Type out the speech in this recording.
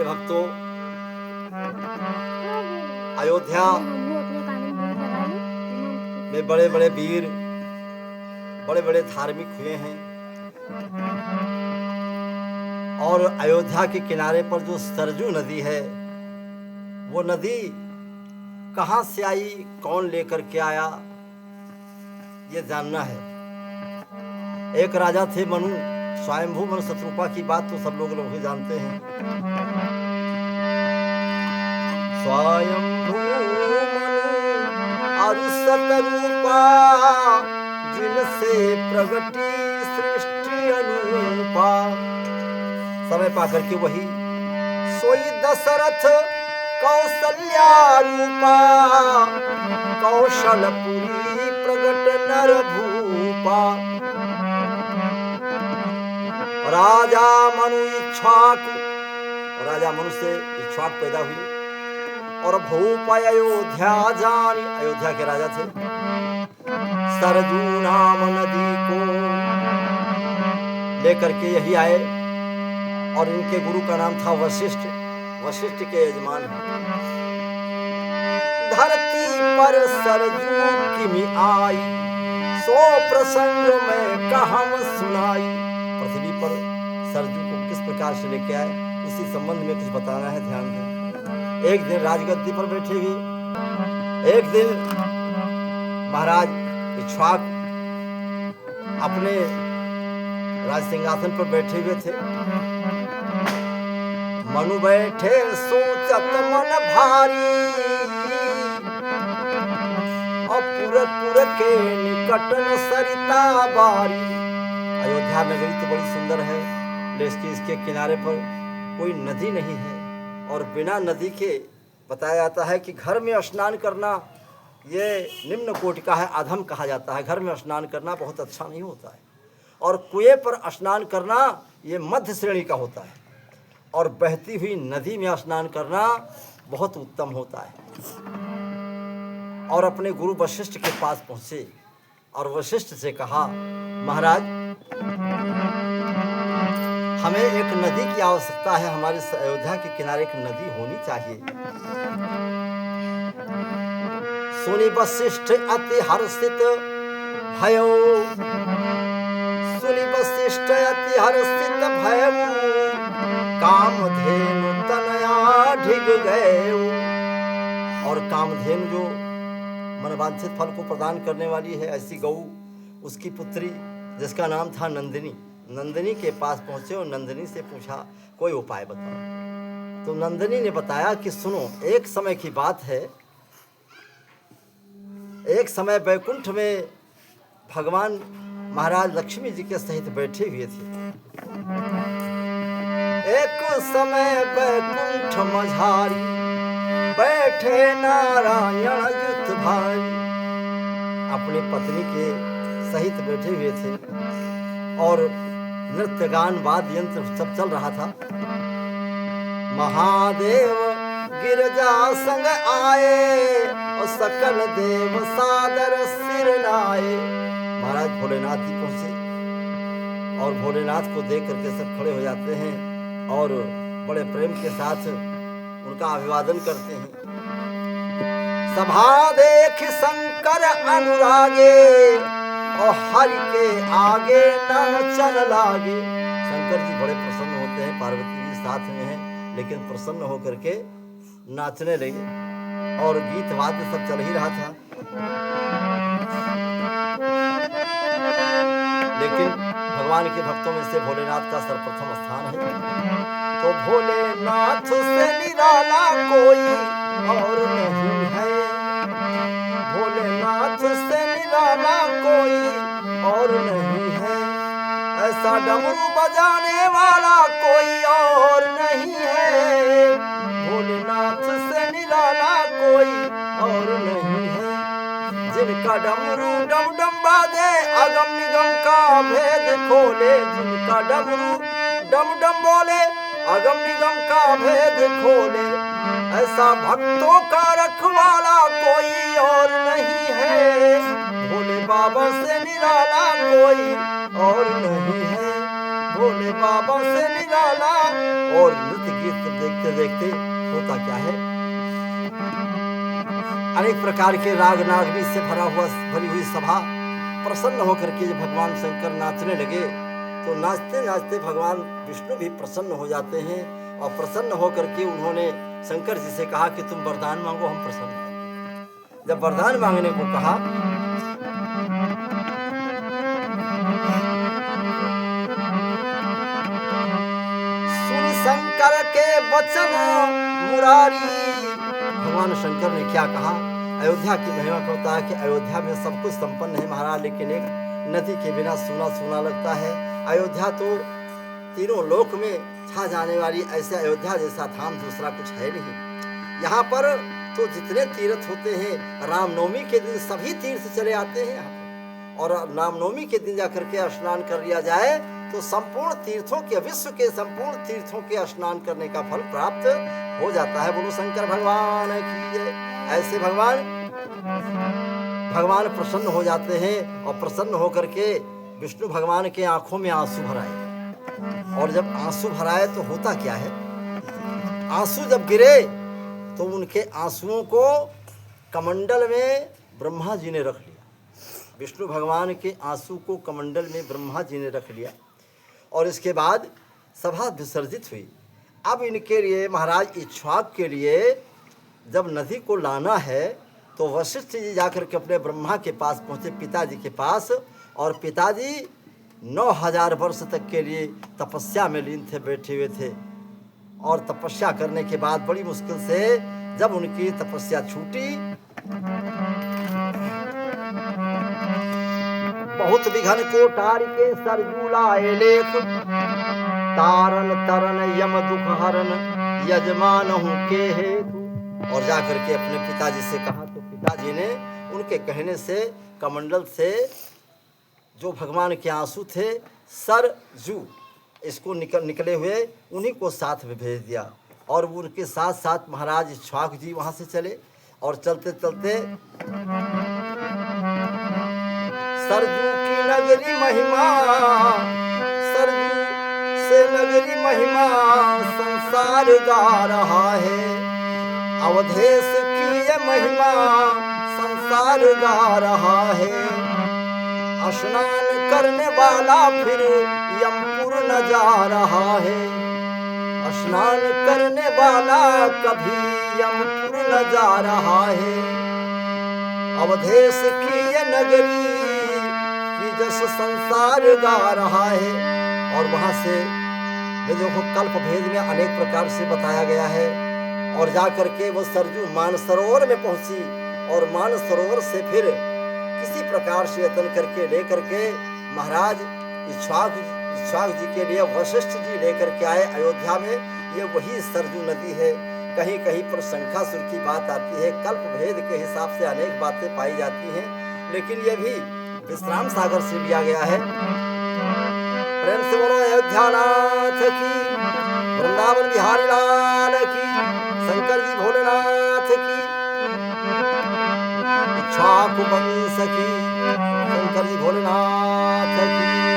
प्रिय भक्तों, अयोध्या में बड़े बड़े वीर, बड़े बड़े धार्मिक हुए हैं। और अयोध्या के किनारे पर जो सरजू नदी है, वो नदी कहाँ से आई, कौन लेकर के आया, ये जानना है। एक राजा थे मनु, स्वयंभू मनु शत्रुपा की बात तो सब लोग ही जानते हैं। स्वयंभू मनु शत्रुपा, जिनसे प्रगति सृष्टि अनुपा। समय पाकर के वही सोई दशरथ कौशल्या रूपा, कौशलपुरी प्रगट नर भूपा। राजा मनु इक्ष्वाकु, राजा मनु से इक्ष्वाक पैदा हुए और भूप अयोध्या जानी, अयोध्या के राजा थे। सरजू नाम नदी को लेकर के यही आए और इनके गुरु का नाम था वशिष्ठ। वशिष्ठ के यजमान हैं। धरती पर सरजू किमि आई, सो प्रसंग में कहम सुनाई। पृथ्वी पर सरजू को किस प्रकार से लेके आए, उसी संबंध में कुछ बताना है, ध्यान दें। एक दिन राजगद्दी पर बैठे हुए, एक दिन महाराज इक्ष्वाक अपने राज सिंहासन पर बैठे हुए थे। मनु बैठे सोचत मन भारी, अपुर पुर के निकट न सरिता बारी। अयोध्या नगरी तो बड़ी सुंदर है, लेकिन इसके किनारे पर कोई नदी नहीं है। और बिना नदी के बताया जाता है कि घर में स्नान करना ये निम्न कोटि का है, अधम कहा जाता है। घर में स्नान करना बहुत अच्छा नहीं होता है। और कुएं पर स्नान करना ये मध्य श्रेणी का होता है। और बहती हुई नदी में स्नान करना बहुत उत्तम होता है। और अपने गुरु वशिष्ठ के पास पहुंचे और वशिष्ठ से कहा, महाराज हमें एक नदी की आवश्यकता है, हमारे अयोध्या के किनारे एक नदी होनी चाहिए। सुनि वशिष्ठ अति हर्षित भयो, सुनि वशिष्ठ अति हर्षित भयो, कामधेनु तनया ढिग गए। और कामधेनु जो मनवांछित फल को प्रदान करने वाली है, ऐसी गौ, उसकी पुत्री जिसका नाम था नंदिनी, नंदिनी के पास पहुंचे और नंदिनी से पूछा कोई उपाय बताओ। तो नंदिनी ने बताया कि सुनो, एक समय की बात है, एक समय बैकुंठ में भगवान महाराज लक्ष्मी जी के सहित बैठे हुए थे। एक समय बैकुंठ मझारी, बैठे नारायण युत भारी। अपनी पत्नी के सहित बैठे हुए थे और नृत्य गान वाद्य यंत्र सब चल रहा था। महादेव गिरजा संग आए और सकल देव सादर सिर नाए। महाराज भोलेनाथ जी पहुंचे और भोलेनाथ को देख करके सब खड़े हो जाते हैं और बड़े प्रेम के साथ उनका अभिवादन करते हैं। सभा देख शंकर अनुरागे और हरि के आगे न चल लागे। शंकर जी बड़े प्रसन्न होते हैं, पार्वती जी साथ में हैं, लेकिन प्रसन्न होकर के नाचने लगे और गीत वाद्य सब चल ही रहा था। लेकिन भगवान के भक्तों में से भोलेनाथ का सर्वप्रथम स्थान है। तो भोलेनाथ से निराला कोई और नहीं है, भोलेनाथ से निराला कोई और नहीं है। ऐसा डमरू बजाने वाला कोई और नहीं है, भोलेनाथ से निराला कोई और नहीं है। जिनका डमरू डम डम बाजे, अगम निगम का भेद खोले। जिनका डमरू डम डम बोले, अगम निगम का भेद खोले। ऐसा भक्तों का रखवाला कोई और नहीं है, भोले बाबा से निराला कोई और नहीं है। भोले बाबा से निराला। और नृत्य गीत देखते देखते होता क्या है, अनेक प्रकार के राग नागनी से भरी हुई सभा प्रसन्न होकर के जब भगवान शंकर नाचने लगे तो नाचते नाचते भगवान विष्णु भी प्रसन्न हो जाते हैं। और प्रसन्न होकर के उन्होंने शंकर जी से कहा कि तुम वरदान मांगो, हम प्रसन्न हैं। जब वरदान मांगने को कहा सुन शंकर के वचन मुरारी, भगवान शंकर ने क्या कहा, अयोध्या की महिमा को होता है कि अयोध्या में सब कुछ संपन्न है महाराज, लेकिन एक नदी के बिना सूना सूना लगता है। अयोध्या तो तीनों लोक में छा जाने वाली, ऐसे अयोध्या जैसा धाम दूसरा कुछ है नहीं। यहाँ पर तो जितने तीर्थ होते हैं, रामनवमी के दिन सभी तीर्थ चले आते हैं यहाँ पर, और रामनवमी के दिन जाकर के स्नान कर लिया जाए तो संपूर्ण तीर्थों के, विश्व के संपूर्ण तीर्थों के स्नान करने का फल प्राप्त हो जाता है। बोलो शंकर भगवान की जय। ऐसे भगवान प्रसन्न हो जाते हैं, और प्रसन्न होकर के विष्णु भगवान के आंखों में आंसू भराए। और जब आंसू भराए तो होता क्या है, आंसू जब गिरे तो उनके आंसुओं को कमंडल में ब्रह्मा जी ने रख लिया। विष्णु भगवान के आंसू को कमंडल में ब्रह्मा जी ने रख लिया, और इसके बाद सभा विसर्जित हुई। अब इनके लिए महाराज इक्ष्वाक के लिए जब नदी को लाना है तो वशिष्ठ जी जाकर के अपने ब्रह्मा के पास पहुँचे, पिताजी के पास, और पिताजी 9000 वर्ष तक के लिए तपस्या में लीन थे, बैठे हुए थे। और तपस्या करने के बाद बड़ी मुश्किल से जब उनकी तपस्या छूटी, बहुत विघन को टार के सरजू लाए लेख, तारन तरन यम दुख हरन यजमान हूँ के हेतु। और जाकर के अपने पिताजी से कहा तो पिताजी ने उनके कहने से कमंडल से जो भगवान के आंसू थे सरजू इसको निकले हुए उन्हीं को साथ में भेज दिया। और उनके साथ साथ महाराज इक्ष्वाक जी वहाँ से चले, और चलते चलते सरजू की नगरी महिमा, सरजू से नगरी महिमा संसार गा रहा है, अवधेश की ये महिमा संसार गा रहा है। स्नान करने वाला फिर यमपुर न जा रहा है, स्नान करने वाला कभी यमपुर न जा रहा है, अवधेश की ये नगरी की जस संसार गा रहा है। और वहाँ से देखो कल्प भेद में अनेक प्रकार से बताया गया है। और जाकर के वो सरजू मानसरोवर में पहुंची, और मानसरोवर से फिर किसी प्रकार से यत्न करके लेकर के महाराज इक्ष्वाक जी के लिए वशिष्ठ जी लेकर के आए अयोध्या में। ये वही सरजू नदी है। कहीं कहीं पर शंखासुर की बात आती है, कल्प भेद के हिसाब से अनेक बातें पाई जाती हैं, लेकिन ये भी विश्राम सागर से लिया गया है। प्रेम से बोलो अयोध्या नाथ की, वृंदावन बिहारी लाल की, शंकर जी भोलेनाथ की, इक्ष्वाकु वंश की, शंकर जी भोलेनाथ की।